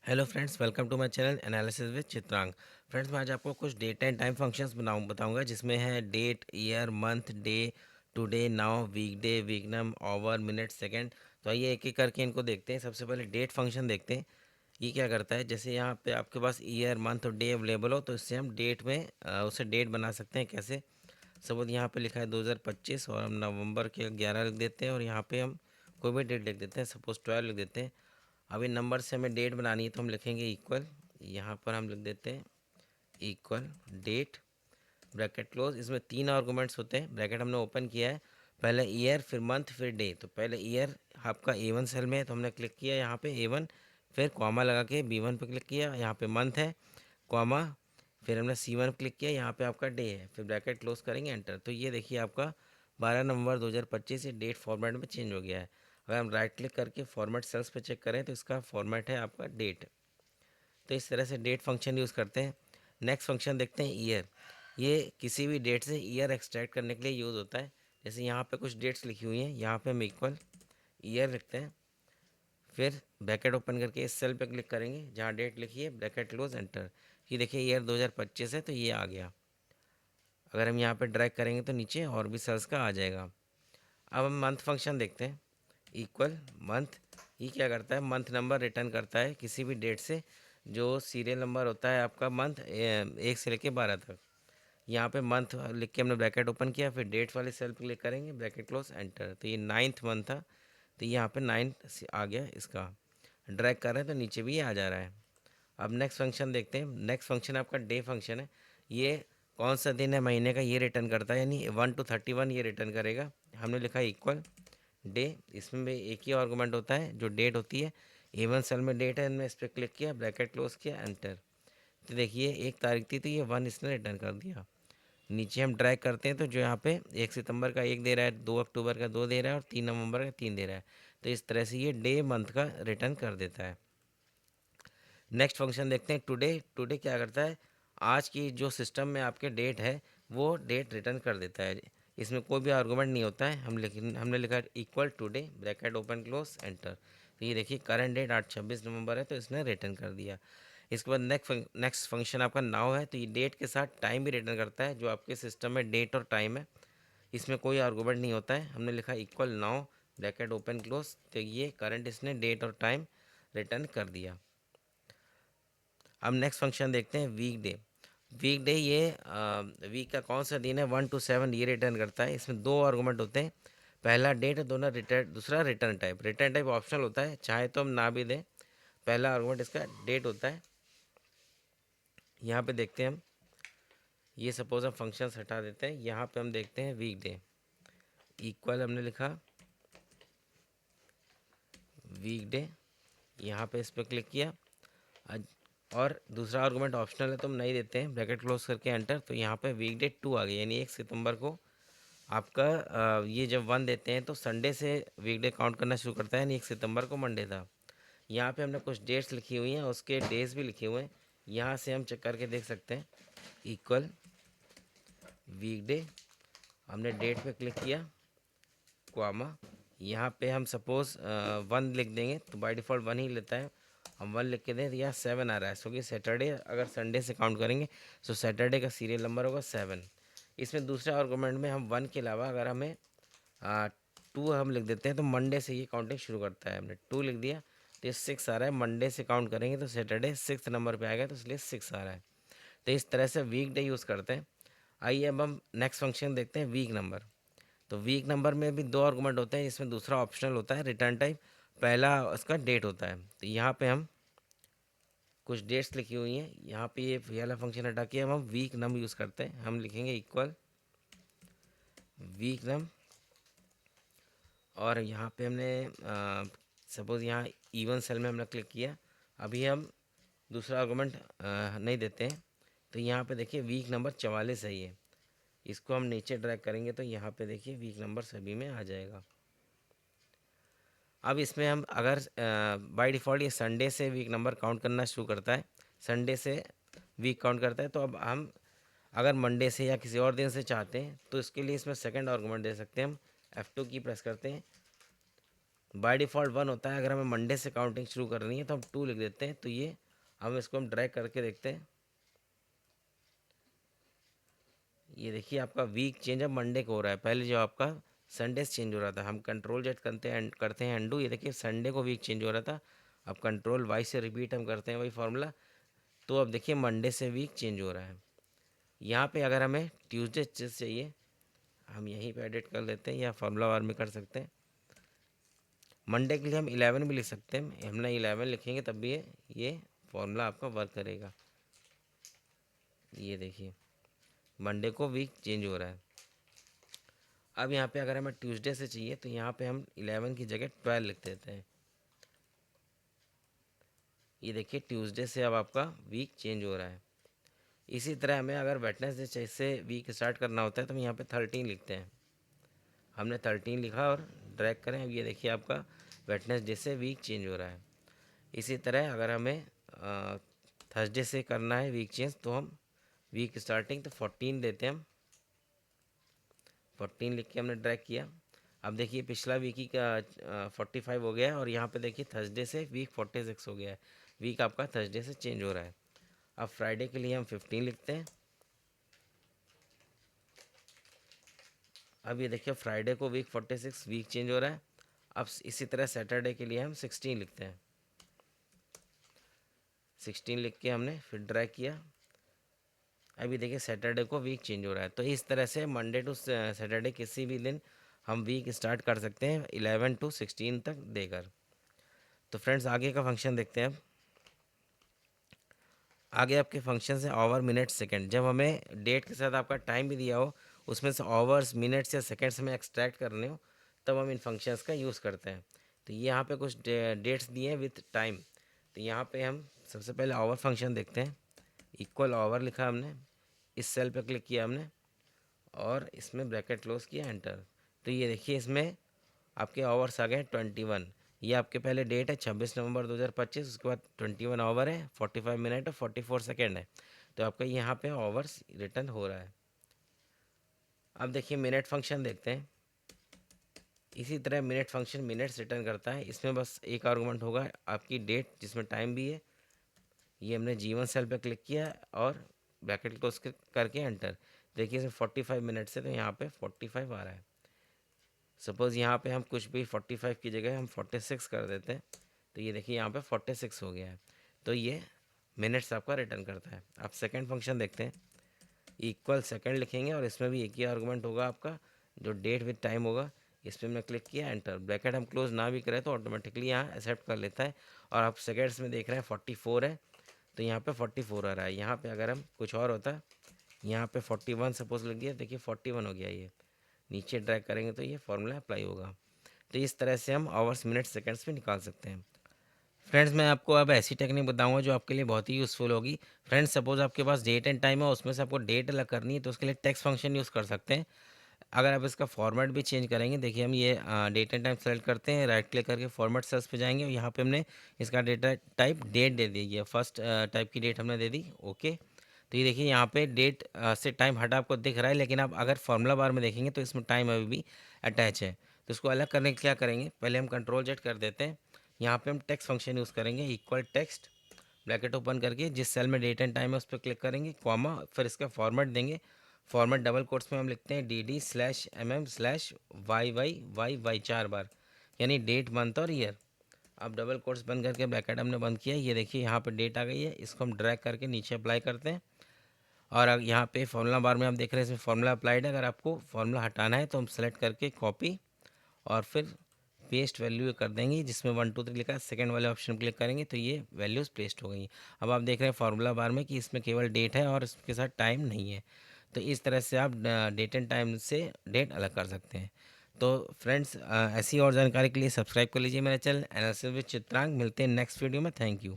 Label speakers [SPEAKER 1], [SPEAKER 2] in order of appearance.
[SPEAKER 1] Hello friends, welcome to my channel analysis with Chitrang. Friends, मैं आज आपको कुछ डेट एंड टाइम फंक्शंस बताऊंगा जिसमें है date, year, month, day, today, now, weekday, weeknum, hour, minute, second. तो आइए एक एक करके इनको देखते हैं। सबसे पहले डेट फंक्शन देखते हैं। ये क्या करता है, जैसे यहाँ पे आपके पास ईयर, मंथ और डे अवेलेबल हो तो इससे हम डेट में उसे डेट बना सकते हैं। कैसे? सपोज यहाँ पे लिखा है 2025 और हम नवंबर के 11 लिख देते हैं और यहाँ पे हम कोई भी डेट लिख देते हैं, सपोज 12 लिख देते हैं। अब इन नंबर से हमें डेट बनानी है तो हम लिखेंगे इक्वल, यहाँ पर हम लिख देते हैं इक्वल डेट, ब्रैकेट क्लोज। इसमें 3 आर्गूमेंट्स होते हैं, ब्रैकेट हमने ओपन किया है। पहले ईयर, फिर मंथ, फिर डे। तो पहले ईयर आपका A1 सेल में है तो हमने क्लिक किया यहाँ पे A1, फिर कॉमा लगा के B1 पे क्लिक किया, यहाँ पे मंथ है, कॉमा, फिर हमने C1 क्लिक किया, यहाँ पे आपका डे है, फिर ब्रैकेट क्लोज करेंगे, एंटर। तो ये देखिए आपका 12 नवंबर 2025 ये डेट फॉर्मेट में चेंज हो गया है। अगर हम राइट क्लिक करके फॉर्मेट सेल्स पे चेक करें तो इसका फॉर्मेट है आपका डेट। तो इस तरह से डेट फंक्शन यूज़ करते हैं। नेक्स्ट फंक्शन देखते हैं ईयर। ये किसी भी डेट से ईयर एक्सट्रैक्ट करने के लिए यूज़ होता है। जैसे यहाँ पे कुछ डेट्स लिखी हुई हैं, यहाँ पे हम इक्वल ईयर लिखते हैं, फिर ब्रैकेट ओपन करके इस सेल पे क्लिक करेंगे जहाँ डेट लिखी है, ब्रैकेट क्लोज, एंटर। ये देखिए ईयर 2025 है तो ये आ गया। अगर हम यहाँ पे ड्रैग करेंगे तो नीचे और भी सेल्स का आ जाएगा। अब हम मंथ फंक्शन देखते हैं। इक्वल मंथ, ये क्या करता है, मंथ नंबर रिटर्न करता है किसी भी डेट से जो सीरियल नंबर होता है आपका मंथ 1 से लेके 12 तक। यहाँ पे मंथ लिख के हमने ब्रैकेट ओपन किया, फिर डेट वाले सेल पे क्लिक करेंगे, ब्रैकेट क्लोज, एंटर। तो ये 9th मंथ था तो यहाँ पे 9 आ गया। इसका ड्रैग कर रहे हैं तो नीचे भी ये आ जा रहा है। अब नेक्स्ट फंक्शन देखते हैं। नेक्स्ट फंक्शन आपका डे फंक्शन है। ये कौन सा दिन है महीने का ये रिटर्न करता है, यानी 1 to 31 ये रिटर्न करेगा। हमने लिखा इक्वल डे, इसमें भी एक ही आर्गूमेंट होता है जो डेट होती है। A1 सेल में डेट है, हमने इस पर क्लिक किया, ब्रैकेट क्लोज किया, एंटर। तो देखिए 1 तारीख थी तो ये 1 इसने रिटर्न कर दिया। नीचे हम ड्रैग करते हैं तो जो यहाँ पे 1 सितंबर का 1 दे रहा है, 2 अक्टूबर का 2 दे रहा है और 3 नवंबर का 3 दे रहा है। तो इस तरह से ये डे मंथ का रिटर्न कर देता है। नेक्स्ट फंक्शन देखते हैं टुडे। टुडे क्या करता है, आज की जो सिस्टम में आपके डेट है वो डेट रिटर्न कर देता है। इसमें कोई भी आर्गूमेंट नहीं होता है। हमने लिखा equal today, bracket open close, enter. तो ये देखिए करंट डेट आज 26 नवंबर है तो इसने रिटर्न कर दिया। इसके बाद नेक्स्ट फंक्शन आपका नाउ है। तो ये डेट के साथ टाइम भी रिटर्न करता है जो आपके सिस्टम में डेट और टाइम है। इसमें कोई आर्गूमेंट नहीं होता है। हमने लिखा equal now, bracket open close. तो ये करंट इसने डेट और टाइम रिटर्न कर दिया। अब नेक्स्ट फंक्शन देखते हैं वीक डे। वीक डे ये वीक का कौन सा दिन है 1 to 7 ये रिटर्न करता है। इसमें दो आर्गूमेंट होते हैं, पहला डेट, दोनों रिटर्न, दूसरा return type. Return type optional होता है, चाहे तो हम ना भी दें। पहला आर्गूमेंट इसका डेट होता है। यहाँ पे देखते हैं हम, ये सपोज हम फंक्शन हटा देते हैं, यहाँ पे हम देखते हैं वीक डे। इक्वल हमने लिखा वीक डे, यहाँ पे इस पर क्लिक किया। और दूसरा आर्गूमेंट ऑप्शनल है तो हम नहीं देते हैं, ब्रैकेट क्लोज करके एंटर। तो यहाँ पे वीक डे 2 आ गई, यानी 1 सितंबर को आपका ये जब 1 देते हैं तो संडे से वीकडे काउंट करना शुरू करता है, यानी 1 सितंबर को मंडे था। यहाँ पे हमने कुछ डेट्स लिखी हुई हैं, उसके डेज भी लिखे हुए हैं, यहाँ से हम चेक करके देख सकते हैं। इक्वल वीकडे, हमने डेट पे क्लिक किया, क्वामा, यहाँ पे हम सपोज़ 1 लिख देंगे तो बाय डिफ़ॉल्ट 1 ही लेता है। हम 1 लिख के दें तो यहाँ 7 आ रहा है, क्योंकि सैटरडे अगर संडे से काउंट करेंगे तो सैटरडे का सीरियल नंबर होगा 7। इसमें दूसरे आर्गूमेंट में हम 1 के अलावा अगर हमें 2 हम लिख देते हैं तो मंडे से ये काउंटिंग शुरू करता है। हमने 2 लिख दिया तो ये 6 आ रहा है। मंडे से काउंट करेंगे तो सैटरडे 6 नंबर पे आएगा तो इसलिए 6 आ रहा है। तो इस तरह से वीक डे यूज़ करते हैं। आइए अब हम नेक्स्ट फंक्शन देखते हैं वीक नंबर। तो वीक नंबर में भी दो आर्गूमेंट होते हैं, इसमें दूसरा ऑप्शनल होता है रिटर्न टाइप, पहला उसका डेट होता है। तो यहाँ पे हम कुछ डेट्स लिखी हुई हैं, यहाँ पे ये वाला फंक्शन हटा के हम वीक नम यूज़ करते हैं। हम लिखेंगे इक्वल वीक नम, और यहाँ पे हमने सपोज़ यहाँ E1 सेल में हमने क्लिक किया। अभी हम दूसरा आर्गूमेंट नहीं देते हैं, तो यहाँ पे देखिए वीक नंबर 44 है ये। इसको हम नीचे ड्रैग करेंगे तो यहाँ पे देखिए वीक नंबर सभी में आ जाएगा। अब इसमें हम अगर बाय डिफ़ॉल्ट ये संडे से वीक नंबर काउंट करना शुरू करता है, संडे से वीक काउंट करता है, तो अब हम अगर मंडे से या किसी और दिन से चाहते हैं तो इसके लिए इसमें सेकंड आर्गूमेंट दे सकते हैं। हम F2 की प्रेस करते हैं, बाय डिफ़ॉल्ट 1 होता है। अगर हमें मंडे से काउंटिंग शुरू करनी है तो हम 2 लिख देते हैं। तो ये हम इसको हम ड्रैग करके देखते हैं। ये देखिए आपका वीक चेंज अब मंडे को हो रहा है। पहले जो आपका संडे से चेंज हो रहा था, हम कंट्रोल जेड करते हैं अंडू। ये देखिए संडे को वीक चेंज हो रहा था, अब कंट्रोल वाई से रिपीट हम करते हैं वही फार्मूला। तो अब देखिए मंडे से वीक चेंज हो रहा है। यहाँ पे अगर हमें ट्यूसडे चाहिए, हम यहीं पे एडिट कर लेते हैं या फार्मूला बार में कर सकते हैं। मंडे के लिए हम 11 भी लिख सकते हैं। हमने 11 लिखेंगे तब भी ये फार्मूला आपका वर्क करेगा। ये देखिए मंडे को वीक चेंज हो रहा है। अब यहाँ पे अगर हमें ट्यूसडे से चाहिए तो यहाँ पे हम 11 की जगह 12 लिख देते हैं। ये देखिए ट्यूसडे से अब आपका वीक चेंज हो रहा है। इसी तरह हमें अगर वेडनेसडे से वीक स्टार्ट करना होता है तो हम यहाँ पे 13 लिखते हैं। हमने 13 लिखा और ड्रैग करें। अब ये देखिए आपका वेडनेसडे से वीक चेंज हो रहा है। इसी तरह अगर हमें थर्सडे से करना है वीक चेंज तो हम वीक स्टार्टिंग तो 14 देते हैं हम। 14 लिख के हमने ड्रैग किया। अब देखिए पिछला वीक ही का 45 हो गया है और यहाँ पे देखिए थर्सडे से वीक 46 हो गया है। वीक आपका थर्सडे से चेंज हो रहा है। अब फ्राइडे के लिए हम 15 लिखते हैं। अब ये देखिए फ्राइडे को वीक 46 वीक चेंज हो रहा है। अब इसी तरह सैटरडे के लिए हम 16 लिखते हैं। 16 लिख के हमने फिर ड्रैग किया। अभी देखिए सैटरडे को वीक चेंज हो रहा है। तो इस तरह से मंडे टू सैटरडे किसी भी दिन हम वीक स्टार्ट कर सकते हैं 11 टू 16 तक देकर। तो फ्रेंड्स आगे का फंक्शन देखते हैं अब। आगे आपके फंक्शन है आवर मिनट सेकंड। जब हमें डेट के साथ आपका टाइम भी दिया हो, उसमें से आवर्स मिनट्स या सेकंड्स में एक्सट्रैक्ट करने हो, तब हम इन फंक्शंस का यूज़ करते हैं। तो ये यहाँ पे कुछ डेट्स दिए हैं विथ टाइम। तो यहाँ पे हम सबसे पहले आवर फंक्शन देखते हैं। इक्वल आवर लिखा हमने, इस सेल पे क्लिक किया हमने और इसमें ब्रैकेट क्लोज किया, एंटर। तो ये देखिए इसमें आपके आवर्स आ गए 21। ये आपके पहले डेट है 26 नवंबर 2025, उसके बाद 21 आवर है, 45 मिनट है, 44 सेकेंड है। तो आपका यहाँ पे आवर्स रिटर्न हो रहा है। अब देखिए मिनट फंक्शन देखते हैं। इसी तरह मिनट फंक्शन मिनट्स रिटर्न करता है। इसमें बस एक आर्गूमेंट होगा आपकी डेट जिसमें टाइम भी है। ये हमने G1 सेल पे क्लिक किया और ब्रैकेट क्लोज करके एंटर। देखिए इसमें 45 मिनट्स है तो यहाँ पे 45 आ रहा है। सपोज़ यहाँ पे हम कुछ भी 45 की जगह हम 46 कर देते हैं तो ये देखिए यहाँ पे 46 हो गया है। तो ये मिनट्स आपका रिटर्न करता है। आप सेकंड फंक्शन देखते हैं। इक्वल सेकंड लिखेंगे और इसमें भी एक ही आर्गूमेंट होगा आपका, जो डेट विद टाइम होगा। इस पर मैं क्लिक किया, एंटर। ब्रैकेट हम क्लोज ना भी करें तो ऑटोमेटिकली यहाँ एक्सेप्ट कर लेता है। और आप सेकेंड्स में देख रहे हैं 44 है तो यहाँ पे 44 आ रहा है। यहाँ पे अगर हम कुछ और होता, यहाँ पे 41 सपोज लग गया, देखिए 41 हो गया। ये नीचे ड्रैग करेंगे तो ये फार्मूला अप्लाई होगा। तो इस तरह से हम आवर्स मिनट सेकंड्स में निकाल सकते हैं। फ्रेंड्स मैं आपको अब ऐसी टेक्निक बताऊंगा जो आपके लिए बहुत ही यूज़फुल होगी। फ्रेंड्स सपोज आपके पास डेट एंड टाइम है, उसमें से आपको डेट अलग करनी है तो उसके लिए टेक्स्ट फंक्शन यूज़ कर सकते हैं। अगर आप इसका फॉर्मेट भी चेंज करेंगे, देखिए हम ये डेट एंड टाइम सेलेक्ट करते हैं, राइट क्लिक करके फॉर्मेट सेल्स पे जाएंगे और यहाँ पे हमने इसका डेटा टाइप डेट दे दी है। फर्स्ट टाइप की डेट हमने दे दी, ओके। तो ये देखिए यहाँ पे डेट से टाइम हटा आपको दिख रहा है, लेकिन आप अगर फार्मूला बार में देखेंगे तो इसमें टाइम अभी भी अटैच है। तो इसको अलग करने के क्या करेंगे, पहले हम कंट्रोल जेड कर देते हैं। यहाँ पे हम टेक्स्ट फंक्शन यूज़ करेंगे, इक्वल टेक्स्ट ब्रैकेट ओपन करके जिस सेल में डेट एंड टाइम है उस पर क्लिक करेंगे, कॉमा, फिर इसका फॉर्मेट देंगे। फॉर्मेट डबल कोट्स में हम लिखते हैं DD/MM/YYYY 4 बार, यानी डेट मंथ और ईयर। अब डबल कोट्स बंद करके ब्रैकेट हमने बंद किया। ये देखिए यहाँ पे डेट आ गई है, इसको हम ड्रैग करके नीचे अप्लाई करते हैं। और अब यहाँ पे फार्मूला बार में आप देख रहे हैं इसमें फार्मूला अप्लाइड है। अगर आपको फार्मूला हटाना है तो हम सेलेक्ट करके कॉपी और फिर पेस्ट वैल्यू कर देंगे, जिसमें 1 2 3 लिखा है, सेकंड वाले ऑप्शन क्लिक करेंगे तो ये वैल्यूज़ प्लेस्ड हो गई। अब आप देख रहे हैं फार्मूला बार में कि इसमें केवल डेट है और इसके साथ टाइम नहीं है। तो इस तरह से आप डेट एंड टाइम से डेट अलग कर सकते हैं। तो फ्रेंड्स ऐसी और जानकारी के लिए सब्सक्राइब कर लीजिए मेरा चैनल एनालिसिस विद चित्रांग। मिलते हैं नेक्स्ट वीडियो में। Thank you.